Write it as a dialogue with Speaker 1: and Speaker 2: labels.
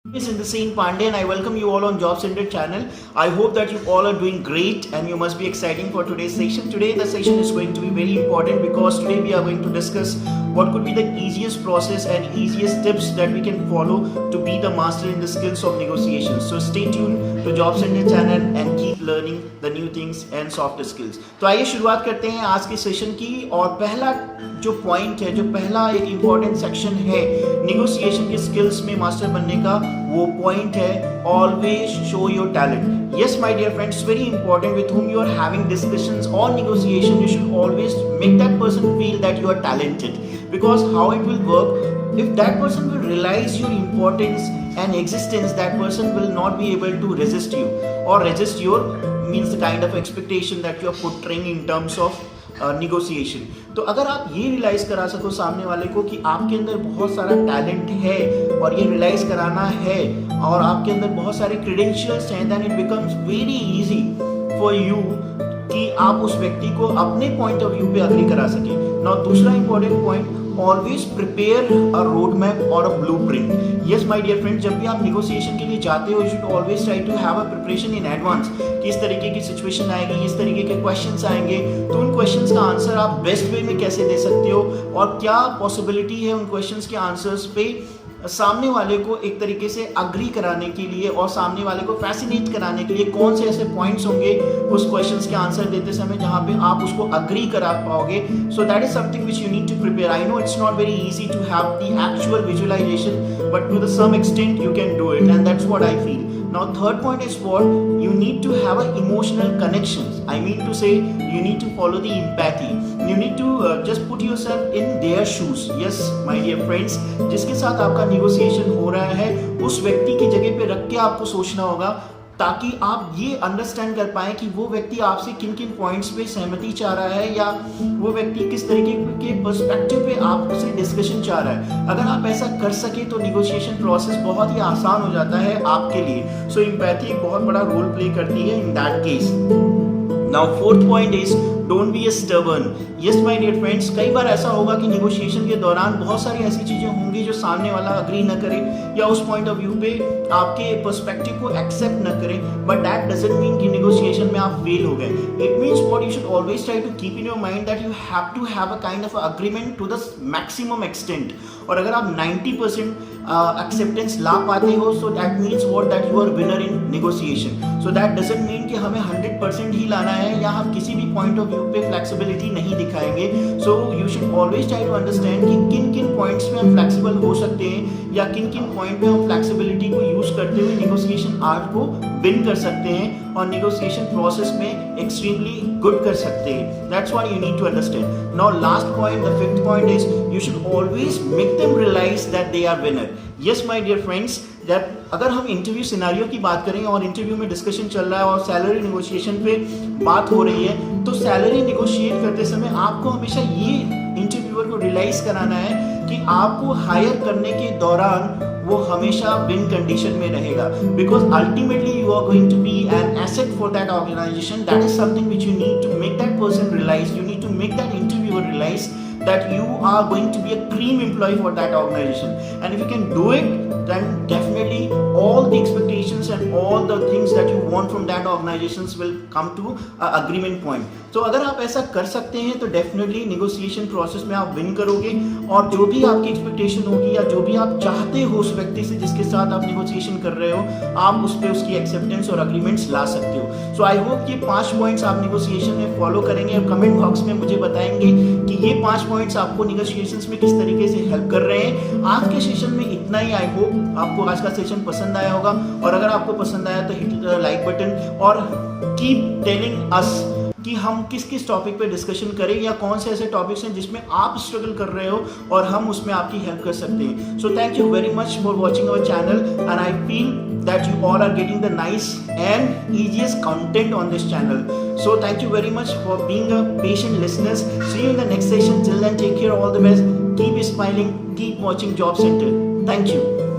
Speaker 1: Is Indraseen Pandey and I welcome you all on Job Center channel. I hope that you all are doing great and you must be exciting for today's session. Today the session is going to be very important because today we are going to discuss what could be the easiest process and easiest tips that we can follow to be the master in the skills of negotiation. So stay tuned to Job Center channel and keep learning the new things and soft skills. तो आइए शुरुआत करते हैं आज के session की और पहला जो पॉइंट है, जो पहला एक इम्पॉर्टेंट सेक्शन है नेगोशिएशन के स्किल्स में मास्टर बनने का, वो पॉइंट है always show your talent. Yes, my dear friends, it's very important with whom you are having discussions or negotiation. You should always make that person feel that you are talented, because how it will work, if that person will realize your importance and existence, that person will not be able to resist you, or resist your means the kind of expectation that you are portraying in terms of negotiation. तो अगर आप ये realise करा सको सामने वाले को कि आपके अंदर बहुत सारा टैलेंट है और ये रियलाइज़ कराना है और आपके अंदर बहुत सारे क्रेडेंशियल्स हैं, then it becomes very easy for you कि आप उस व्यक्ति को अपने पॉइंट ऑफ व्यू पे अग्री करा सकें. नाउ दूसरा important point, always prepare a road map और a blueprint. Yes my dear friend, जब भी आप नेगोशिएशन के लिए जाते हो, you should always try to have a preparation in advance कि इस तरीके की सिचुएशन आएगी, इस तरीके के क्वेश्चंस आएंगे, तो उन क्वेश्चंस का आंसर आप बेस्ट वे में कैसे दे सकते हो और क्या पॉसिबिलिटी है उन क्वेश्चंस के आंसर्स पे सामने वाले को एक तरीके से अग्री कराने के लिए और सामने वाले को फैसिनेट कराने के लिए कौन से ऐसे पॉइंट्स होंगे उस क्वेश्चंस के आंसर देते समय जहां पे आप उसको अग्री करा पाओगे. So that is something which you need to prepare. I know it's not very easy to have the actual visualisation, but to the some extent you can do it, and that's what I feel. Now third point is what you need to have a emotional connections. I mean to say you need to follow the empathy. You need to just put yourself in their shoes. Yes, my dear friends, जिसके साथ आपका negotiation हो रहा है उस व्यक्ति की जगह पे रख के आपको सोचना होगा ताकि आप ये अंडरस्टैंड कर पाएं कि वो व्यक्ति आपसे किन किन पॉइंट्स पे सहमति चाह रहा है या वो व्यक्ति किस तरीके के पर्सपेक्टिव पे आपसे डिस्कशन चाह रहा है. अगर आप ऐसा कर सके तो नेगोशिएशन प्रोसेस बहुत ही आसान हो जाता है आपके लिए. सो एम्पैथी एक बहुत बड़ा रोल प्ले करती है in that case. Now fourth point is don't be stubborn. Yes my dear friends, कई बार ऐसा होगा कि नेगोशिएशन के दौरान बहुत सारी ऐसी चीज़ें होंगी जो सामने वाला अग्री न करे या उस पॉइंट ऑफ व्यू पे आपके पर्सपेक्टिव को एक्सेप्ट न करे, बट दैट डजंट मीन कि नेगोशिएशन में आप फेल हो गए. It means what you should always try to keep in your mind that you have to have a kind of agreement to the maximum extent. और अगर आप 90% acceptance ला पाते हो, so that means what that you are winner in negotiation. So that doesn't mean कि हमें 100% ही लाना है या हम किसी भी पॉइंट ऑफ व्यू पे फ्लेक्सिबिलिटी नहीं दिखाएंगे. So you should always try to understand कि किन किन पॉइंट्स पे हम फ्लेक्सिबल हो सकते हैं या किन किन पॉइंट पे हम फ्लेक्सिबिलिटी को यूज करते हुए नेगोशिएशन आर्ट को विन कर सकते हैं और नेगोशिएशन प्रोसेस में एक्सट्रीमली गुड कर सकते हैं. That's what you need to understand. Now last point, the fifth point is you should always make them realise that they are winner. Yes my dear friends, that अगर हम interview scenario की बात करें और interview में discussion चल रहा है और सैलरी नेगोशिएशन पे बात हो रही है, तो सैलरी नेगोशिएट करते समय आपको हमेशा ये इंटरव्यूअर को रियलाइज कराना है कि आपको हायर करने के दौरान वो हमेशा विन कंडीशन में रहेगा, because ultimately you are going to be an asset for that organisation. That is something which you need to make that person realise. You need to make that interviewer realise that you are going to be a cream employee for that organization, and if you can do it, then definitely all the expectations and all the things that you want from that organizations will come to a agreement point. तो अगर आप ऐसा कर सकते हैं तो definitely negotiation process में आप विन करोगे और जो भी आपकी एक्सपेक्टेशन होगी या जो भी आप चाहते हो उस व्यक्ति से जिसके साथ आप नेगोशिएशन कर रहे हो, आप उस पर उसकी एक्सेप्टेंस और अग्रीमेंट्स ला सकते हो. सो आई होप ये 5 पॉइंट्स आप नेगोशिएशन में फॉलो करेंगे और कमेंट बॉक्स में मुझे बताएंगे कि ये 5 पॉइंट्स आपको नेगोशिएशंस में किस तरीके से हेल्प कर रहे हैं. आज के सेशन में इतना ही. आई होप आपको आज का सेशन पसंद आया होगा और अगर आपको पसंद आया तो हिट द लाइक बटन और कीप टेलिंग अस कि हम किस किस टॉपिक पे डिस्कशन करें या कौन से ऐसे टॉपिक्स हैं जिसमें आप स्ट्रगल कर रहे हो और हम उसमें आपकी हेल्प कर सकते हैं. So thank you very much for watching our channel and I feel that you all are getting the nice and easiest content on this channel. So thank you very much for being a patient listeners. See you in the next session. Till then, take care, all the best. Keep smiling, keep watching Job Center. Thank you.